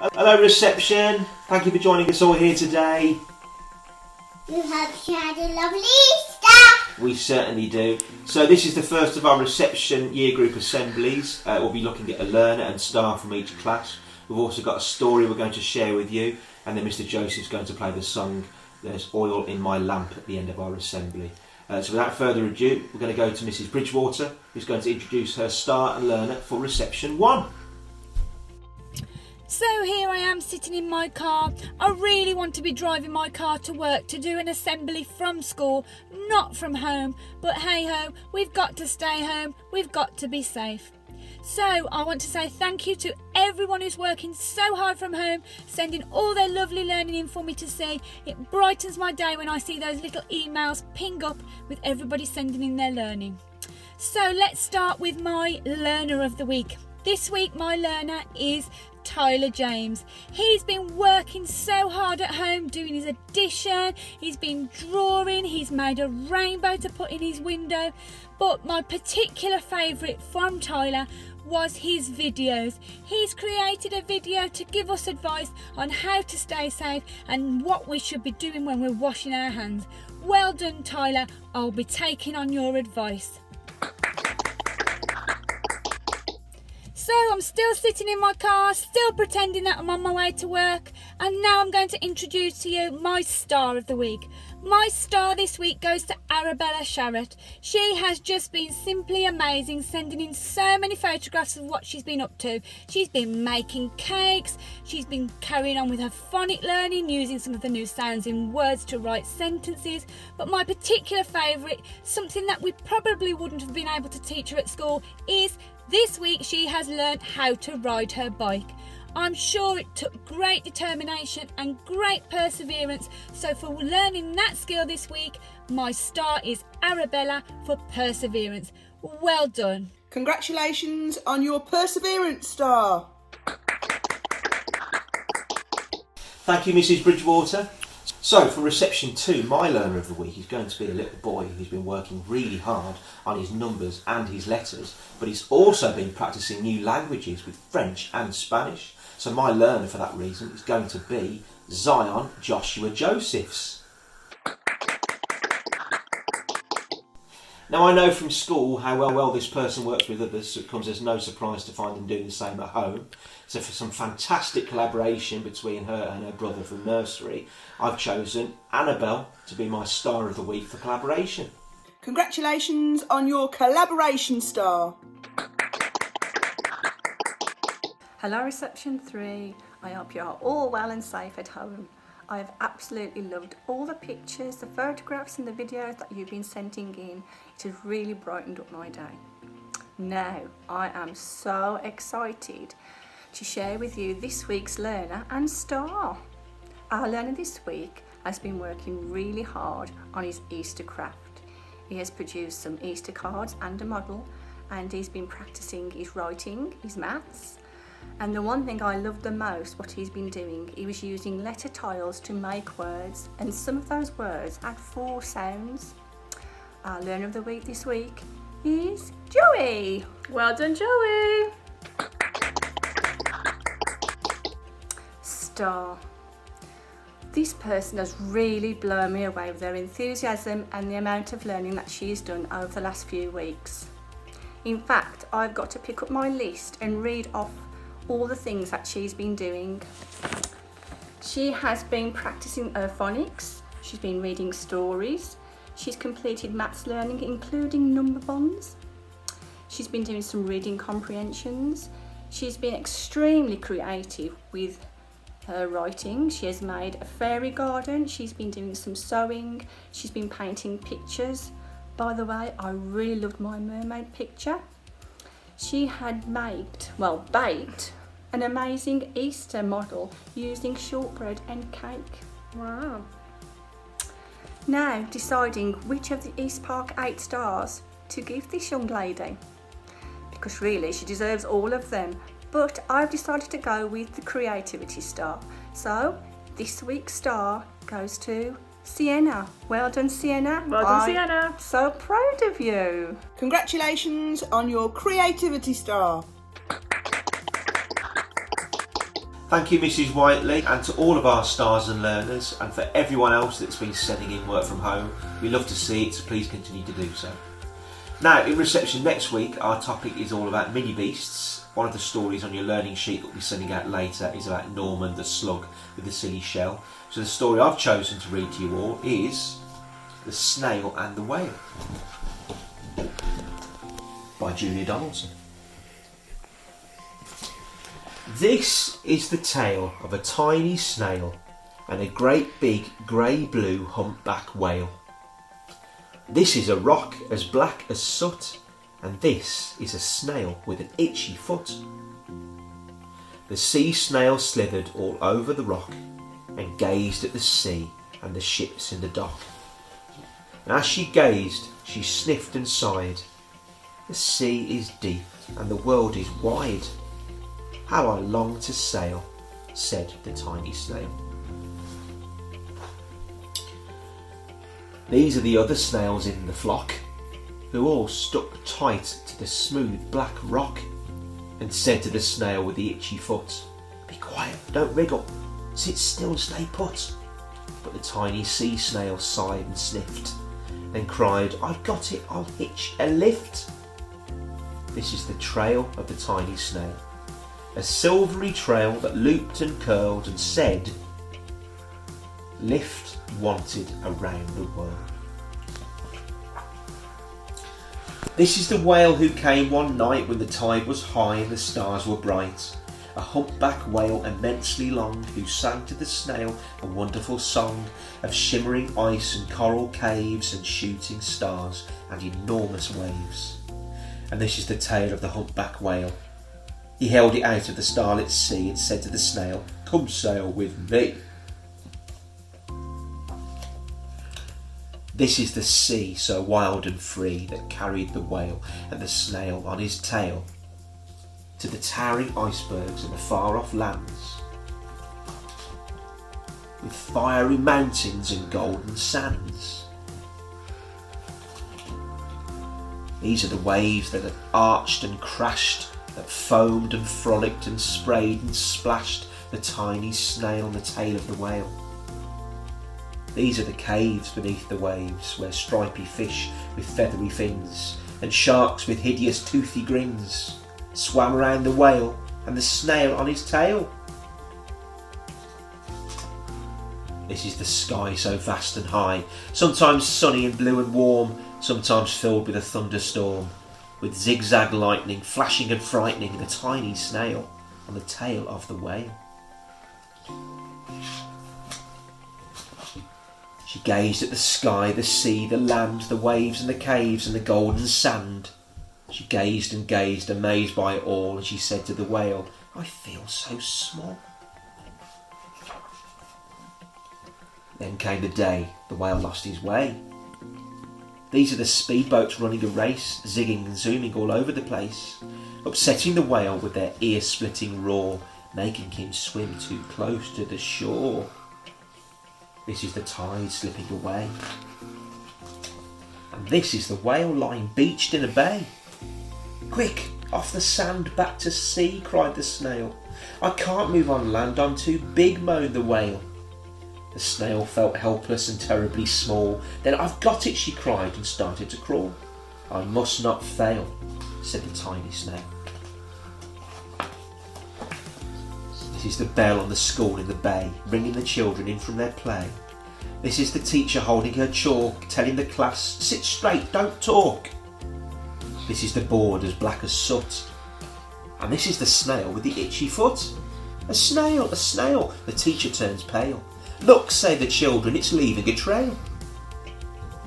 Hello reception, thank you for joining us all here today. We hope you had a lovely Easter. We certainly do. So this is the first of our reception year group assemblies. We'll be looking at a learner and star from each class. We've also got a story we're going to share with you, and then Mr. Joseph's going to play the song There's Oil in My Lamp at the end of our assembly. So without further ado, we're going to go to Mrs. Bridgewater, who's going to introduce her star and learner for reception 1. So here I am sitting in my car. I really want to be driving my car to work to do an assembly from school, not from home. But hey ho, we've got to stay home, we've got to be safe. So I want to say thank you to everyone who's working so hard from home, sending all their lovely learning in for me to see. It brightens my day when I see those little emails ping up with everybody sending in their learning. So let's start with my learner of the week. This week my learner is Tyler James. He's been working so hard at home doing his addition, he's been drawing, he's made a rainbow to put in his window. But my particular favourite from Tyler was his videos. He's created a video to give us advice on how to stay safe and what we should be doing when we're washing our hands. Well done, Tyler. I'll be taking on your advice. So I'm still sitting in my car, still pretending that I'm on my way to work, and now I'm going to introduce to you my star of the week. My star this week goes to Arabella Sharratt. She has just been simply amazing, sending in so many photographs of what she's been up to. She's been making cakes, she's been carrying on with her phonic learning, using some of the new sounds in words to write sentences. But my particular favourite, something that we probably wouldn't have been able to teach her at school, is this week she has learnt how to ride her bike. I'm sure it took great determination and great perseverance, so for learning that skill this week, my star is Arabella for perseverance. Well done. Congratulations on your perseverance star. Thank you, Mrs. Bridgewater. So for reception 2, my learner of the week is going to be a little boy who's been working really hard on his numbers and his letters, but he's also been practicing new languages with French and Spanish. So my learner for that reason is going to be Zion Joshua Josephs. Now I know from school how well this person works with others, so it comes as no surprise to find them doing the same at home. So for some fantastic collaboration between her and her brother from nursery, I've chosen Annabelle to be my star of the week for collaboration. Congratulations on your collaboration star. Hello Reception 3, I hope you are all well and safe at home. I have absolutely loved all the pictures, the photographs and the videos that you've been sending in. It has really brightened up my day. Now, I am so excited to share with you this week's learner and star. Our learner this week has been working really hard on his Easter craft. He has produced some Easter cards and a model, and he's been practicing his writing, his maths. And the one thing I love the most, what he's been doing, he was using letter tiles to make words, and some of those words had 4 sounds. Our learner of the week this week is Joey. Well done, Joey. Star. This person has really blown me away with her enthusiasm and the amount of learning that she's done over the last few weeks. In fact, I've got to pick up my list and read off all the things that she's been doing. She has been practicing her phonics, she's been reading stories, she's completed maths learning including number bonds, she's been doing some reading comprehensions, she's been extremely creative with her writing. She has made a fairy garden, she's been doing some sewing, she's been painting pictures. By the way, I really loved my mermaid picture. She had baked an amazing Easter model using shortbread and cake. Wow. Now deciding which of the East Park 8 stars to give this young lady, because really she deserves all of them, but I've decided to go with the creativity star. So this week's star goes to Sienna. Well done, Sienna. Well done, Sienna. I'm so proud of you. Congratulations on your creativity star. Thank you, Mrs. Whiteley, and to all of our stars and learners, and for everyone else that's been sending in work from home. We love to see it, so please continue to do so. Now, in reception next week, our topic is all about mini beasts. One of the stories on your learning sheet that we'll be sending out later is about Norman the slug with the silly shell. So the story I've chosen to read to you all is The Snail and the Whale by Julia Donaldson. This is the tale of a tiny snail and a great big grey-blue humpback whale. This is a rock as black as soot, and this is a snail with an itchy foot. The sea snail slithered all over the rock and gazed at the sea and the ships in the dock. And as she gazed, she sniffed and sighed. The sea is deep and the world is wide. How I long to sail, said the tiny snail. These are the other snails in the flock, who all stuck tight to the smooth black rock, and said to the snail with the itchy foot, Be quiet, don't wriggle, sit still and stay put. But the tiny sea snail sighed and sniffed, then cried, I've got it, I'll hitch a lift. This is the trail of the tiny snail, a silvery trail that looped and curled and said, Lift wanted around the world. This is the whale who came one night when the tide was high and the stars were bright. A humpback whale immensely long, who sang to the snail a wonderful song of shimmering ice and coral caves and shooting stars and enormous waves. And this is the tale of the humpback whale. He held it out of the starlit sea and said to the snail, Come sail with me. This is the sea so wild and free that carried the whale and the snail on his tail to the towering icebergs and the far-off lands, with fiery mountains and golden sands. These are the waves that had arched and crashed, that foamed and frolicked and sprayed and splashed the tiny snail on the tail of the whale. These are the caves beneath the waves, where stripy fish with feathery fins and sharks with hideous toothy grins swam around the whale and the snail on his tail. This is the sky so vast and high, sometimes sunny and blue and warm, sometimes filled with a thunderstorm, with zigzag lightning flashing and frightening the tiny snail on the tail of the whale. She gazed at the sky, the sea, the land, the waves and the caves and the golden sand. She gazed and gazed, amazed by it all, and she said to the whale, I feel so small. Then came the day the whale lost his way. These are the speedboats running a race, zigging and zooming all over the place, upsetting the whale with their ear-splitting roar, making him swim too close to the shore. This is the tide slipping away. And this is the whale lying beached in a bay. Quick, off the sand, back to sea, cried the snail. I can't move on land, I'm too big, moaned the whale. The snail felt helpless and terribly small. Then I've got it, she cried, and started to crawl. I must not fail, said the tiny snail. This is the bell on the school in the bay, ringing the children in from their play. This is the teacher holding her chalk, telling the class, sit straight, don't talk. This is the board as black as soot. And this is the snail with the itchy foot. A snail, the teacher turns pale. Look, say the children, it's leaving a trail.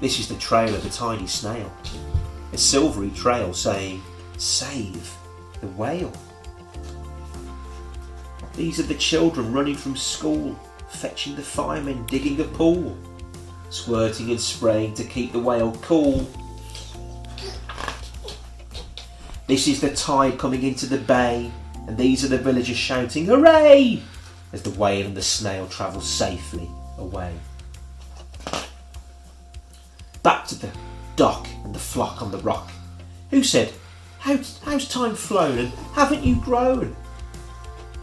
This is the trail of a tiny snail, a silvery trail saying, save the whale. These are the children running from school, fetching the firemen, digging a pool, squirting and spraying to keep the whale cool. This is the tide coming into the bay, and these are the villagers shouting, hooray! As the whale and the snail travel safely away. Back to the dock and the flock on the rock. Who said, how's time flown and haven't you grown?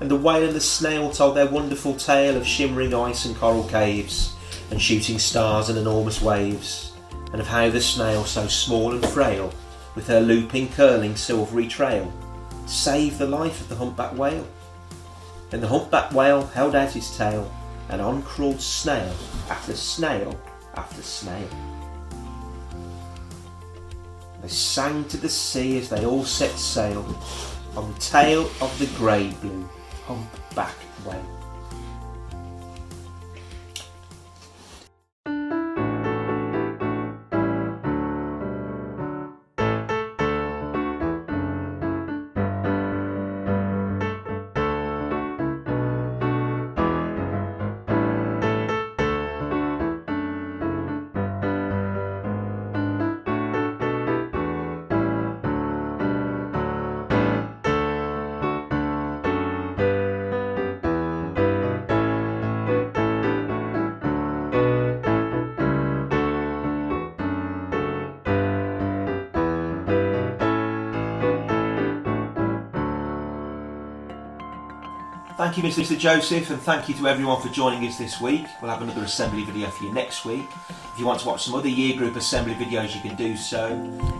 and the whale and the snail told their wonderful tale of shimmering ice and coral caves, and shooting stars and enormous waves, and of how the snail, so small and frail, with her looping, curling, silvery trail, saved the life of the humpback whale. Then the humpback whale held out his tail, and on crawled snail after snail after snail. They sang to the sea as they all set sail on the tail of the grey blue humpback whale. Thank you, Mr. Joseph, and thank you to everyone for joining us this week. We'll have another assembly video for you next week. If you want to watch some other year group assembly videos, you can do so.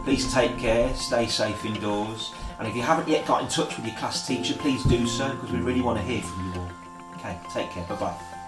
Please take care, stay safe indoors, and if you haven't yet got in touch with your class teacher, please do so, because we really want to hear from you all. Okay, take care, bye-bye.